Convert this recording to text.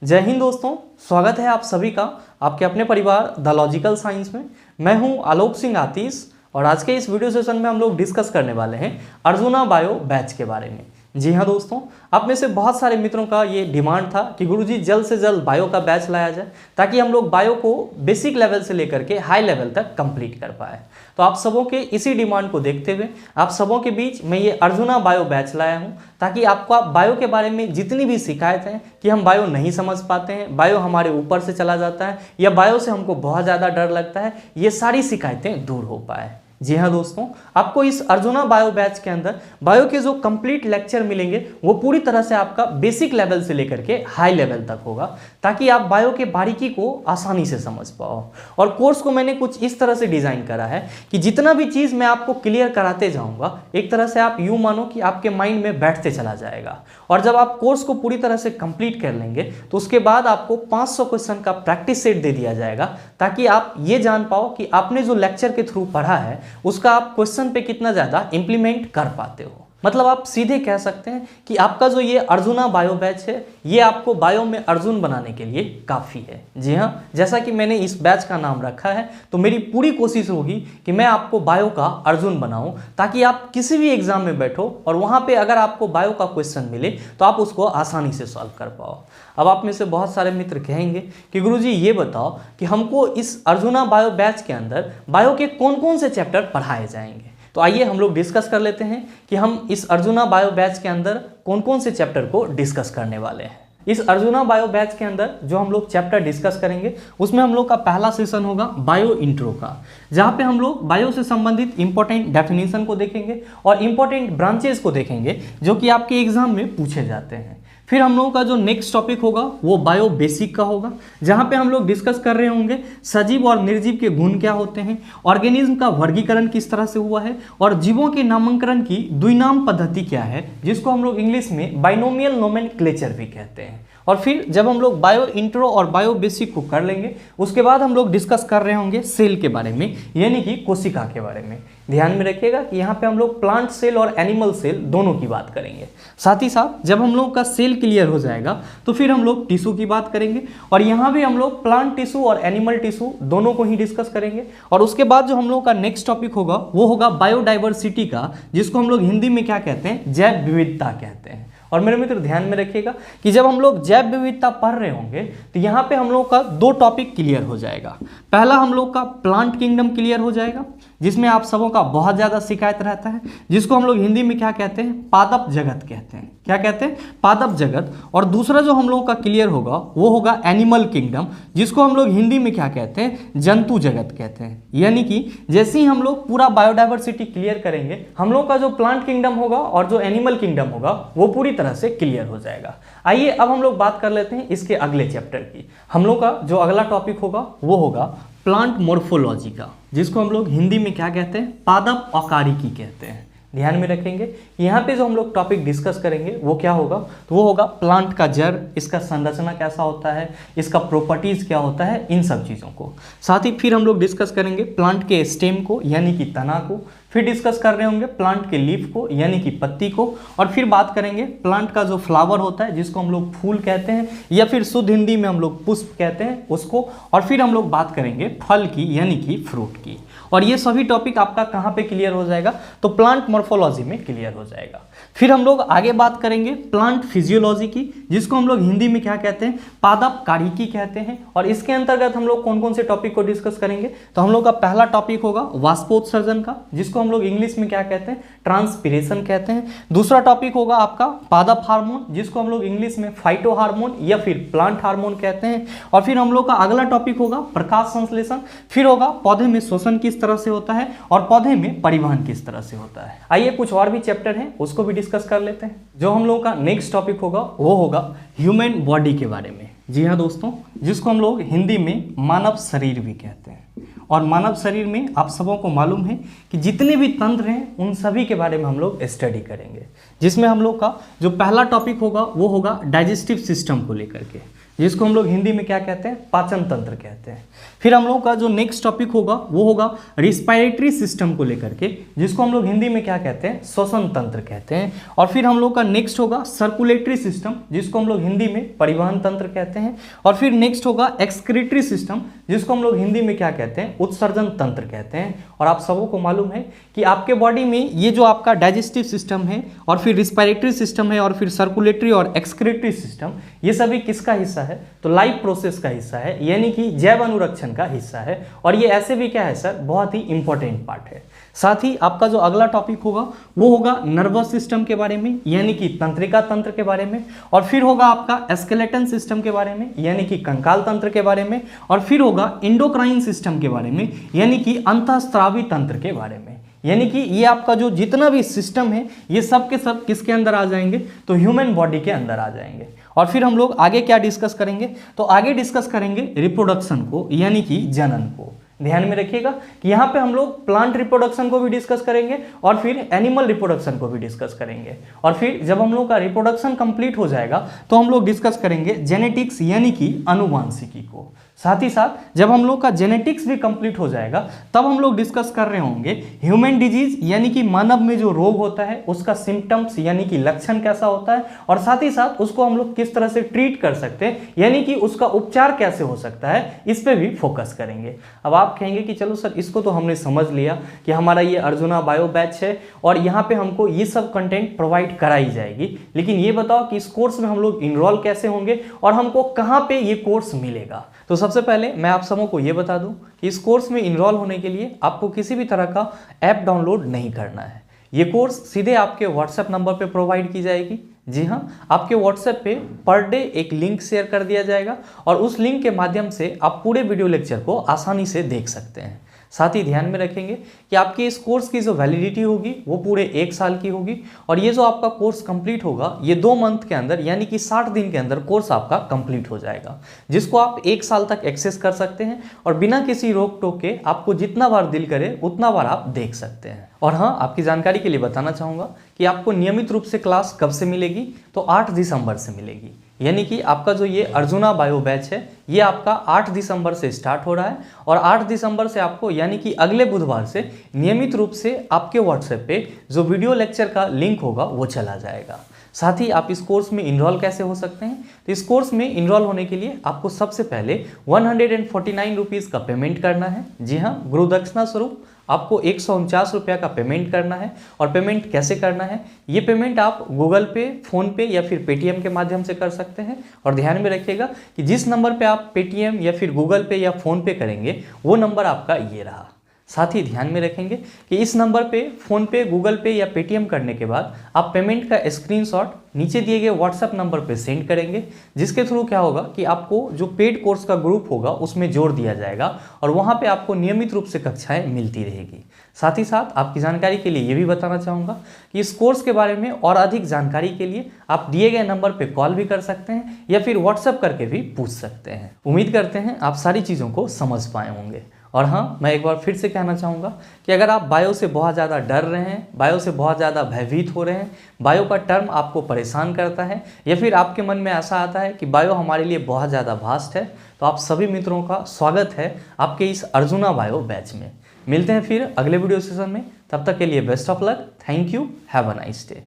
जय हिंद दोस्तों, स्वागत है आप सभी का आपके अपने परिवार द लॉजिकल साइंस में। मैं हूं आलोक सिंह आतिश और आज के इस वीडियो सेशन में हम लोग डिस्कस करने वाले हैं अर्जुना बायो बैच के बारे में। जी हाँ दोस्तों, आप में से बहुत सारे मित्रों का ये डिमांड था कि गुरुजी जल्द से जल्द बायो का बैच लाया जाए ताकि हम लोग बायो को बेसिक लेवल से लेकर के हाई लेवल तक कंप्लीट कर पाए। तो आप सबों के इसी डिमांड को देखते हुए आप सबों के बीच मैं ये अर्जुना बायो बैच लाया हूँ ताकि आपको बायो के बारे में जितनी भी शिकायत है कि हम बायो नहीं समझ पाते हैं, बायो हमारे ऊपर से चला जाता है या बायो से हमको बहुत ज़्यादा डर लगता है, ये सारी शिकायतें दूर हो पाए। जी हाँ दोस्तों, आपको इस अर्जुना बायो बैच के अंदर बायो के जो कंप्लीट लेक्चर मिलेंगे वो पूरी तरह से आपका बेसिक लेवल से लेकर के हाई लेवल तक होगा ताकि आप बायो के बारीकी को आसानी से समझ पाओ। और कोर्स को मैंने कुछ इस तरह से डिज़ाइन करा है कि जितना भी चीज़ मैं आपको क्लियर कराते जाऊँगा एक तरह से आप यूँ मानो कि आपके माइंड में बैठते चला जाएगा। और जब आप कोर्स को पूरी तरह से कंप्लीट कर लेंगे तो उसके बाद आपको 500 क्वेश्चन का प्रैक्टिस सेट दे दिया जाएगा ताकि आप ये जान पाओ कि आपने जो लेक्चर के थ्रू पढ़ा है उसका आप क्वेश्चन पे कितना ज़्यादा इंप्लीमेंट कर पाते हो। मतलब आप सीधे कह सकते हैं कि आपका जो ये अर्जुना बायो बैच है ये आपको बायो में अर्जुन बनाने के लिए काफ़ी है। जी हाँ, जैसा कि मैंने इस बैच का नाम रखा है तो मेरी पूरी कोशिश होगी कि मैं आपको बायो का अर्जुन बनाऊं ताकि आप किसी भी एग्जाम में बैठो और वहाँ पे अगर आपको बायो का क्वेश्चन मिले तो आप उसको आसानी से सॉल्व कर पाओ। अब आप में से बहुत सारे मित्र कहेंगे कि गुरुजी ये बताओ कि हमको इस अर्जुना बायो बैच के अंदर बायो के कौन कौन से चैप्टर पढ़ाए जाएंगे। तो आइए हम लोग डिस्कस कर लेते हैं कि हम इस अर्जुना बायो बैच के अंदर कौन कौन से चैप्टर को डिस्कस करने वाले हैं। इस अर्जुना बायो बैच के अंदर जो हम लोग चैप्टर डिस्कस करेंगे उसमें हम लोग का पहला सेशन होगा बायो इंट्रो का, जहाँ पे हम लोग बायो से संबंधित इंपॉर्टेंट डेफिनेशन को देखेंगे और इंपॉर्टेंट ब्रांचेस को देखेंगे जो कि आपके एग्जाम में पूछे जाते हैं। फिर हम लोगों का जो नेक्स्ट टॉपिक होगा वो बायो बेसिक का होगा, जहाँ पे हम लोग डिस्कस कर रहे होंगे सजीव और निर्जीव के गुण क्या होते हैं, ऑर्गेनिज्म का वर्गीकरण किस तरह से हुआ है और जीवों के नामांकन की द्विनाम पद्धति क्या है जिसको हम लोग इंग्लिश में बाइनोमियल नोमेनक्लेचर भी कहते हैं। और फिर जब हम लोग बायो इंट्रो और बायो बेसिक को कर लेंगे उसके बाद हम लोग डिस्कस कर रहे होंगे सेल के बारे में, यानी कि कोशिका के बारे में। ध्यान में रखिएगा कि यहाँ पे हम लोग प्लांट सेल और एनिमल सेल दोनों की बात करेंगे। साथ ही साथ जब हम लोग का सेल क्लियर हो जाएगा तो फिर हम लोग टिश्यू की बात करेंगे और यहाँ भी हम लोग प्लांट टिश्यू और एनिमल टिश्यू दोनों को ही डिस्कस करेंगे। और उसके बाद जो हम लोग का नेक्स्ट टॉपिक होगा वो होगा बायोडाइवर्सिटी का, जिसको हम लोग हिंदी में क्या कहते हैं, जैव विविधता कहते हैं। और मेरे मित्र ध्यान में रखिएगा कि जब हम लोग जैव विविधता पढ़ रहे होंगे तो यहाँ पे हम लोग का दो टॉपिक क्लियर हो जाएगा। पहला हम लोग का प्लांट किंगडम क्लियर हो जाएगा जिसमें आप सबों का बहुत ज़्यादा शिकायत रहता है, जिसको हम लोग हिंदी में क्या कहते हैं, पादप जगत कहते हैं। क्या कहते हैं, पादप जगत। और दूसरा जो हम लोगों का क्लियर होगा वो होगा एनिमल किंगडम, जिसको हम लोग हिंदी में क्या कहते हैं, जंतु जगत कहते हैं। यानी कि जैसे ही हम लोग पूरा बायोडाइवर्सिटी क्लियर करेंगे हम लोग का जो प्लांट किंगडम होगा और जो एनिमल किंगडम होगा वो पूरी तरह से क्लियर हो जाएगा। आइए अब हम लोग बात कर लेते हैं इसके अगले चैप्टर की। हम लोग का जो अगला टॉपिक होगा वो होगा प्लांट मोर्फोलॉजी का, जिसको हम लोग हिंदी में क्या कहते हैं, पादप आकारिकी कहते हैं। ध्यान में रखेंगे यहाँ पे जो हम लोग टॉपिक डिस्कस करेंगे वो क्या होगा, तो वो होगा प्लांट का जड़, इसका संरचना कैसा होता है, इसका प्रॉपर्टीज क्या होता है, इन सब चीज़ों को। साथ ही फिर हम लोग डिस्कस करेंगे प्लांट के स्टेम को यानी कि तना को, फिर डिस्कस कर रहे होंगे प्लांट के लीफ को यानी कि पत्ती को, और फिर बात करेंगे प्लांट का जो फ्लावर होता है जिसको हम लोग फूल कहते हैं या फिर शुद्ध हिंदी में हम लोग पुष्प कहते हैं उसको, और फिर हम लोग बात करेंगे फल की यानी कि फ्रूट की। और ये सभी टॉपिक आपका कहाँ पे क्लियर हो जाएगा, तो प्लांट मॉर्फोलॉजी में क्लियर हो जाएगा। फिर हम लोग आगे बात करेंगे प्लांट फिजियोलॉजी की, जिसको हम लोग हिंदी में क्या कहते हैं, पादप कारिकी कहते हैं। और इसके अंतर्गत हम लोग कौन कौन से टॉपिक को डिस्कस करेंगे, तो हम लोग का पहला टॉपिक होगा वाष्पोत्सर्जन का, जिसको हम लोग इंग्लिश में क्या कहते हैं, ट्रांसपिरेशन कहते हैं। दूसरा टॉपिक होगा आपका पादप हार्मोन, जिसको हम लोग इंग्लिश में फाइटो हार्मोन या फिर प्लांट हार्मोन कहते हैं। और फिर हम लोग का अगला टॉपिक होगा प्रकाश संश्लेषण, फिर होगा पौधे में श्वसन किस तरह से होता है और पौधे में परिवहन किस तरह से होता है। आइए कुछ और भी चैप्टर हैं उसको भी डिस्कस कर लेते हैं। जो हम लोगों का नेक्स्ट टॉपिक होगा वो होगा ह्यूमन बॉडी के बारे में। जी हाँ दोस्तों, जिसको हम लोग हिंदी में मानव शरीर भी कहते हैं। और मानव शरीर में आप सबों को मालूम है कि जितने भी तंत्र हैं उन सभी के बारे में हम लोग स्टडी करेंगे, जिसमें हम लोग का जो पहला टॉपिक होगा वो होगा डाइजेस्टिव सिस्टम को लेकर के, जिसको हम लोग हिंदी में क्या कहते हैं, पाचन तंत्र कहते हैं। फिर हम लोग का जो नेक्स्ट टॉपिक होगा वो होगा रिस्पायरेटरी सिस्टम को लेकर के, जिसको हम लोग हिंदी में क्या कहते हैं, श्वसन तंत्र कहते हैं। और फिर हम लोग का नेक्स्ट होगा सर्कुलेटरी सिस्टम, जिसको हम लोग हिंदी में परिवहन तंत्र कहते हैं। और फिर नेक्स्ट होगा एक्सक्रीटरी सिस्टम, जिसको हम लोग हिंदी में क्या कहते हैं, उत्सर्जन तंत्र कहते हैं। और आप सबों को मालूम है कि आपके बॉडी में ये जो आपका डाइजेस्टिव सिस्टम है और फिर रिस्पायरेटरी सिस्टम है और फिर सर्कुलेटरी और एक्सक्रीटरी सिस्टम, ये सभी किसका हिस्सा है, तो लाइफ प्रोसेस का हिस्सा है, यानी कि जैव अनुरक्षण का हिस्सा है। और ये ऐसे भी क्या है सर, बहुत ही इंपॉर्टेंट पार्ट है। साथ ही आपका जो अगला टॉपिक होगा वो होगा नर्वस सिस्टम के बारे में, यानी कि तंत्रिका तंत्र के बारे में। और फिर होगा आपका स्केलेटन सिस्टम के बारे में, यानी कि कंकाल तंत्र के बारे में। और फिर होगा इंडोक्राइन सिस्टम के बारे में, यानी कि अंतःस्रावी तंत्र के बारे में। यानी कि ये आपका जो जितना भी सिस्टम है ये सब के सब किसके अंदर आ जाएंगे, तो ह्यूमन बॉडी के अंदर आ जाएंगे। और फिर हम लोग आगे क्या डिस्कस करेंगे, तो आगे डिस्कस करेंगे रिप्रोडक्शन को, यानी कि जनन को। ध्यान में रखिएगा कि यहाँ पे हम लोग प्लांट रिप्रोडक्शन को भी डिस्कस करेंगे और फिर एनिमल रिप्रोडक्शन को भी डिस्कस करेंगे। और फिर जब हम लोग का रिप्रोडक्शन कंप्लीट हो जाएगा तो हम लोग डिस्कस करेंगे जेनेटिक्स, यानी कि अनुवांशिकी को। साथ ही साथ जब हम लोग का जेनेटिक्स भी कंप्लीट हो जाएगा तब हम लोग डिस्कस कर रहे होंगे ह्यूमन डिजीज, यानी कि मानव में जो रोग होता है उसका सिम्टम्स, यानी कि लक्षण कैसा होता है, और साथ ही साथ उसको हम लोग किस तरह से ट्रीट कर सकते हैं, यानी कि उसका उपचार कैसे हो सकता है, इस पे भी फोकस करेंगे। अब आप कहेंगे कि चलो सर इसको तो हमने समझ लिया कि हमारा ये अर्जुना बायो बैच है और यहाँ पे हमको ये सब कंटेंट प्रोवाइड कराई जाएगी, लेकिन ये बताओ कि इस कोर्स में हम लोग इनरोल कैसे होंगे और हमको कहाँ पे ये कोर्स मिलेगा। तो सबसे पहले मैं आप सबों को ये बता दूं कि इस कोर्स में इनरोल होने के लिए आपको किसी भी तरह का ऐप डाउनलोड नहीं करना है। ये कोर्स सीधे आपके व्हाट्सएप नंबर पे प्रोवाइड की जाएगी। जी हाँ, आपके व्हाट्सएप पे पर डे एक लिंक शेयर कर दिया जाएगा और उस लिंक के माध्यम से आप पूरे वीडियो लेक्चर को आसानी से देख सकते हैं। साथ ही ध्यान में रखेंगे कि आपकी इस कोर्स की जो वैलिडिटी होगी वो पूरे 1 साल की होगी और ये जो आपका कोर्स कंप्लीट होगा ये 2 मंथ के अंदर, यानी कि 60 दिन के अंदर कोर्स आपका कंप्लीट हो जाएगा, जिसको आप 1 साल तक एक्सेस कर सकते हैं और बिना किसी रोक टोक के आपको जितना बार दिल करे उतना बार आप देख सकते हैं। और हाँ, आपकी जानकारी के लिए बताना चाहूँगा कि आपको नियमित रूप से क्लास कब से मिलेगी, तो 8 दिसंबर से मिलेगी। यानी कि आपका जो ये अर्जुना बायो बैच है ये आपका 8 दिसंबर से स्टार्ट हो रहा है और 8 दिसंबर से आपको, यानी कि अगले बुधवार से नियमित रूप से आपके व्हाट्सएप पे जो वीडियो लेक्चर का लिंक होगा वो चला जाएगा। साथ ही आप इस कोर्स में इनरोल कैसे हो सकते हैं, तो इस कोर्स में इनरोल होने के लिए आपको सबसे पहले 149 रुपीज़ का पेमेंट करना है। जी हाँ, गुरु दक्षिणा स्वरूप आपको 149 रुपया का पेमेंट करना है। और पेमेंट कैसे करना है, ये पेमेंट आप गूगल पे, फ़ोन पे या फिर पेटीएम के माध्यम से कर सकते हैं। और ध्यान में रखिएगा कि जिस नंबर पे आप पेटीएम या फिर गूगल पे या फ़ोन पे करेंगे वो नंबर आपका ये रहा। साथ ही ध्यान में रखेंगे कि इस नंबर पे फ़ोन पे, गूगल पे या पेटीएम करने के बाद आप पेमेंट का स्क्रीनशॉट नीचे दिए गए व्हाट्सएप नंबर पे सेंड करेंगे, जिसके थ्रू क्या होगा कि आपको जो पेड कोर्स का ग्रुप होगा उसमें जोड़ दिया जाएगा और वहाँ पे आपको नियमित रूप से कक्षाएं मिलती रहेगी। साथ ही साथ आपकी जानकारी के लिए ये भी बताना चाहूँगा कि इस कोर्स के बारे में और अधिक जानकारी के लिए आप दिए गए नंबर पर कॉल भी कर सकते हैं या फिर व्हाट्सएप करके भी पूछ सकते हैं। उम्मीद करते हैं आप सारी चीज़ों को समझ पाए होंगे। और हाँ, मैं एक बार फिर से कहना चाहूँगा कि अगर आप बायो से बहुत ज़्यादा डर रहे हैं, बायो से बहुत ज़्यादा भयभीत हो रहे हैं, बायो का टर्म आपको परेशान करता है या फिर आपके मन में ऐसा आता है कि बायो हमारे लिए बहुत ज़्यादा वास्ट है, तो आप सभी मित्रों का स्वागत है आपके इस अर्जुना बायो बैच में। मिलते हैं फिर अगले वीडियो सेशन में, तब तक के लिए best of luck. Thank you, have a nice day.